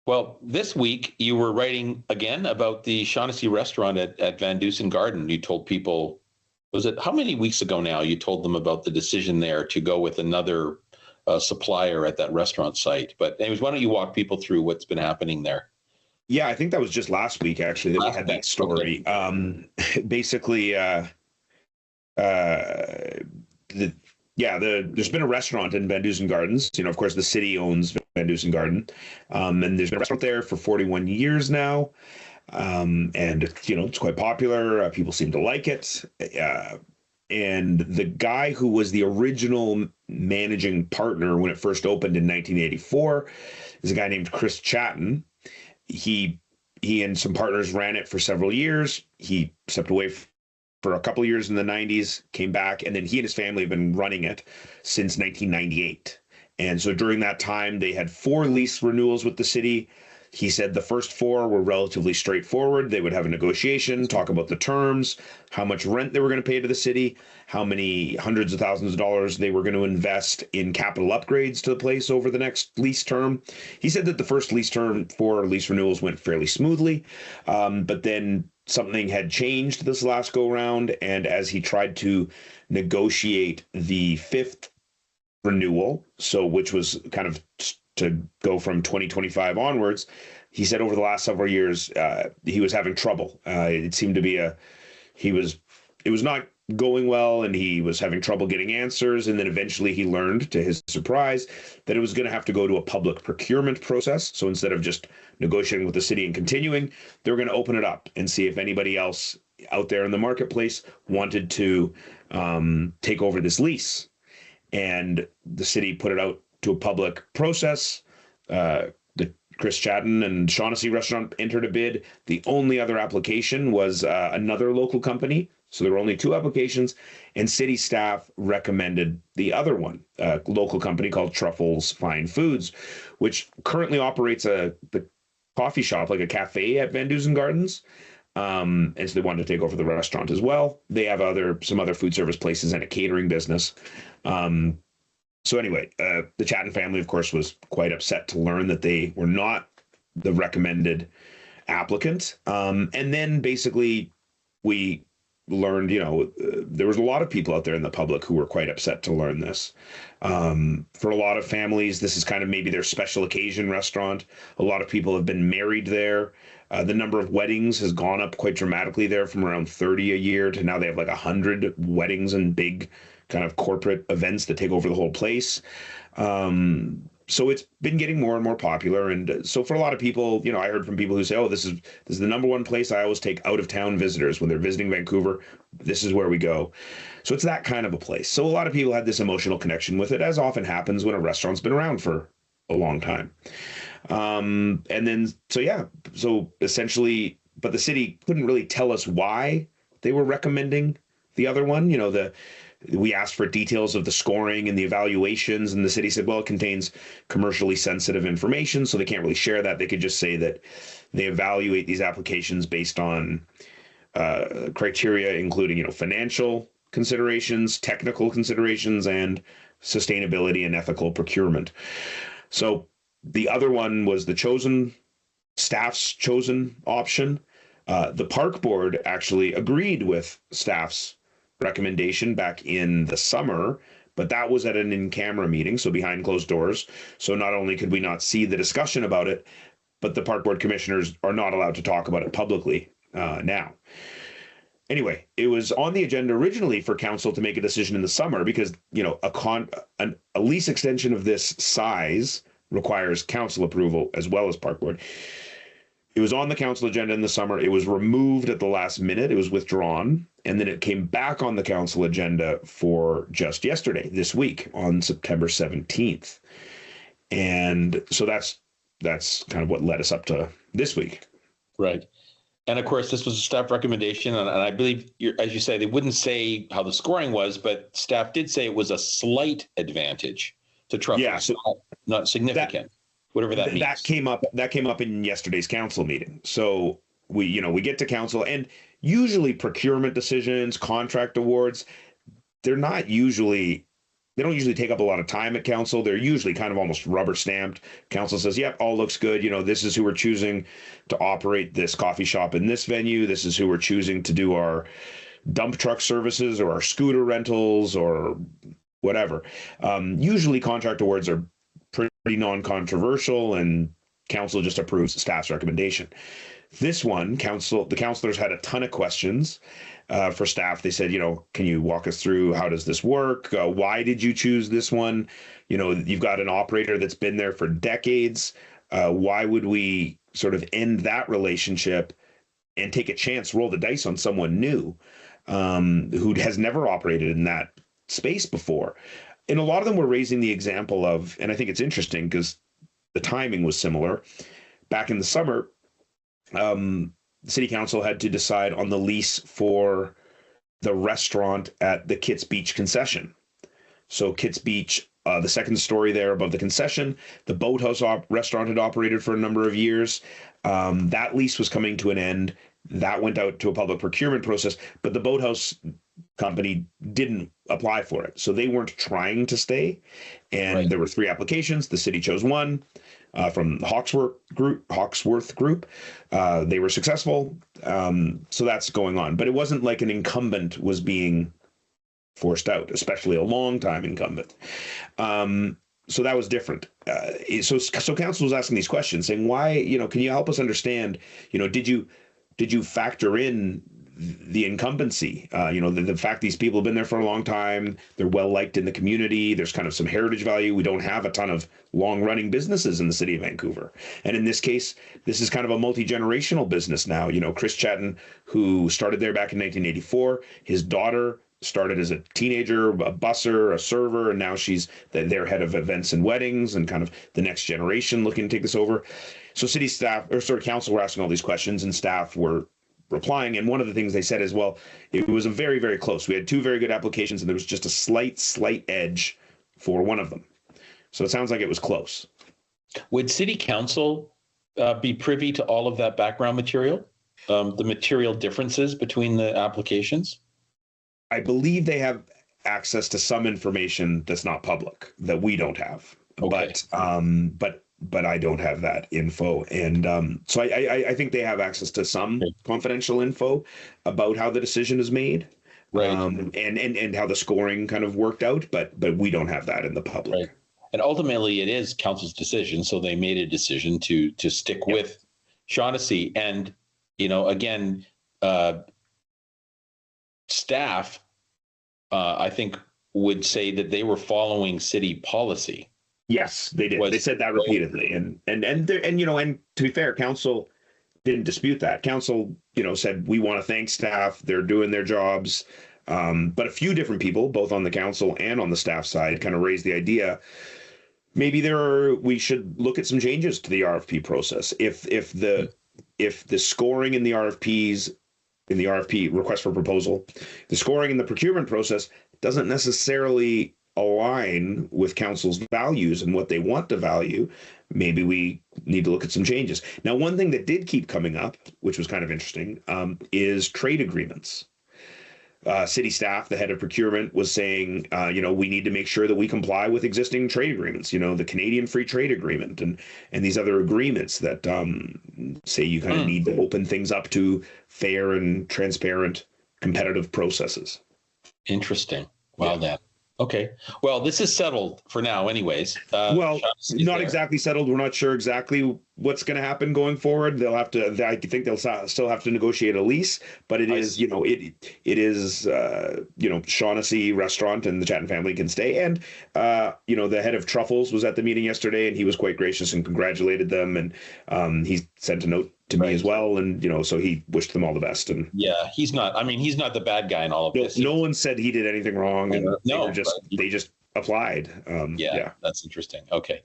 Well, this week you were writing again about the Shaughnessy restaurant at VanDusen Garden. You told people, was it how many weeks ago now? You told them about the decision there to go with another supplier at that restaurant site. But anyways, why don't you walk people through what's been happening there? Yeah, I think that was just last week actually that we Last had week. that story. Basically, the there's been a restaurant in VanDusen Gardens. Of course, the city owns VanDusen Garden, and there's been a restaurant there for 41 years now. And it's quite popular. People seem to like it. And the guy who was the original managing partner when it first opened in 1984 is a guy named Chris Chatton. He and some partners ran it for several years. He stepped away for a couple of years in the 90s, came back, and then he and his family have been running it since 1998. And so during that time, they had 4 lease renewals with the city. He said the first 4 were relatively straightforward. They would have a negotiation, talk about the terms, how much rent they were going to pay to the city, how many hundreds of thousands of dollars they were going to invest in capital upgrades to the place over the next lease term. He said that the first lease term for lease renewals went fairly smoothly, but then something had changed this last go round, and as he tried to negotiate the 5th renewal, so which was kind of to go from 2025 onwards, he said over the last several years he was having trouble. It seemed to be it was not going well, and he was having trouble getting answers. And then eventually he learned, to his surprise, that it was going to have to go to a public procurement process. So instead of just negotiating with the city and continuing, they were going to open it up and see if anybody else out there in the marketplace wanted to take over this lease. And the city put it out to a public process. The Chris Chatton and Shaughnessy restaurant entered a bid. The only other application was another local company. So there were only 2 applications, and city staff recommended the other one, a local company called Truffles Fine Foods, which currently operates the coffee shop, like a cafe at VanDusen Gardens. And so they wanted to take over the restaurant as well. They have some other food service places and a catering business. So anyway, the Chatton family, of course, was quite upset to learn that they were not the recommended applicant. And then basically we learned, there was a lot of people out there in the public who were quite upset to learn this. For a lot of families, this is kind of maybe their special occasion restaurant. A lot of people have been married there. The number of weddings has gone up quite dramatically there, from around 30 a year to now they have like 100 weddings and big kind of corporate events that take over the whole place. So it's been getting more and more popular. And so for a lot of people, I heard from people who say, oh, this is the number one place I always take out of town visitors when they're visiting Vancouver. This is where we go. So it's that kind of a place. So a lot of people had this emotional connection with it, as often happens when a restaurant's been around for a long time. And then, so essentially, but the city couldn't really tell us why they were recommending the other one. We asked for details of the scoring and the evaluations, and the city said, well, it contains commercially sensitive information, so they can't really share that. They could just say that they evaluate these applications based on criteria, including, financial considerations, technical considerations, and sustainability and ethical procurement. So the other one was the staff's chosen option. The park board actually agreed with staff's recommendation back in the summer, but that was at an in-camera meeting, so behind closed doors. So not only could we not see the discussion about it, but the park board commissioners are not allowed to talk about it publicly now. Anyway, it was on the agenda originally for council to make a decision in the summer because, a lease extension of this size requires council approval as well as park board. It was on the council agenda in the summer. It was removed at the last minute. It was withdrawn. And then it came back on the council agenda for just yesterday, this week, on September 17th. And so that's kind of what led us up to this week. Right. And of course, this was a staff recommendation. And I believe, as you say, they wouldn't say how the scoring was, but staff did say it was a slight advantage to Truffles. Yeah, so not significant. Whatever that means. That came up in yesterday's council meeting. So we get to council, and usually procurement decisions, contract awards, they're not usually they don't usually take up a lot of time at council. They're usually kind of almost rubber stamped. Council says, yep, all looks good. This is who we're choosing to operate this coffee shop in this venue. This is who we're choosing to do our dump truck services or our scooter rentals or whatever. Usually contract awards are pretty non-controversial, and council just approves staff's recommendation. This one, the councilors had a ton of questions for staff. They said, can you walk us through how does this work? Why did you choose this one? You've got an operator that's been there for decades. Why would we sort of end that relationship and take a chance, roll the dice on someone new who has never operated in that space before? And a lot of them were raising the example of, and I think it's interesting because the timing was similar. Back in the summer, the city council had to decide on the lease for the restaurant at the Kits Beach concession. So Kits Beach, the second story there above the concession, the Boathouse restaurant had operated for a number of years. That lease was coming to an end. That went out to a public procurement process, but the Boathouse company didn't apply for it. So they weren't trying to stay. And There were 3 applications. The city chose one from the Hawksworth Group. They were successful. So that's going on. But it wasn't like an incumbent was being forced out, especially a long-time incumbent. So that was different. So council was asking these questions, saying, why, can you help us understand, did you factor in the incumbency? The fact these people have been there for a long time, they're well liked in the community, there's kind of some heritage value. We don't have a ton of long-running businesses in the city of Vancouver. And in this case, this is kind of a multi-generational business now. Chris Chatton, who started there back in 1984, his daughter started as a teenager, a busser, a server, and now she's their head of events and weddings and kind of the next generation looking to take this over. So city staff, or sort of council, were asking all these questions, and staff were replying. And one of the things they said is, well, it was a very, very close. We had 2 very good applications, and there was just a slight edge for one of them. So it sounds like it was close. Would city council be privy to all of that background material, the material differences between the applications? I believe they have access to some information that's not public that we don't have. Okay. But I don't have that info. And so I think they have access to some confidential info about how the decision is made. Right. And how the scoring kind of worked out, but we don't have that in the public. Right. And ultimately it is council's decision. So they made a decision to stick with Shaughnessy. And, again, staff, I think, would say that they were following city policy. Yes, they did. They said that repeatedly, and to be fair, council didn't dispute that. Council, said we want to thank staff; they're doing their jobs. But a few different people, both on the council and on the staff side, kind of raised the idea maybe we should look at some changes to the RFP process. If the scoring in the RFPs, in the RFP request for proposal, the scoring in the procurement process doesn't necessarily align with council's values and what they want to value, maybe we need to look at some changes. Now, one thing that did keep coming up, which was kind of interesting, is trade agreements. City staff, the head of procurement, was saying, we need to make sure that we comply with existing trade agreements, the Canadian Free Trade Agreement and these other agreements that say you kind of need to open things up to fair and transparent competitive processes. Interesting. Wow, that. Okay. Well, this is settled for now anyways. Well, not exactly settled. We're not sure exactly what's going to happen going forward. They'll have to, I think they'll still have to negotiate a lease, but it is, it is, Shaughnessy restaurant and the Chatton family can stay. And, the head of Truffles was at the meeting yesterday and he was quite gracious and congratulated them. And he sent a note to me as well. And, so he wished them all the best. And yeah, he's not the bad guy in all of this. No one said he did anything wrong. And they just applied. Yeah, that's interesting. Okay.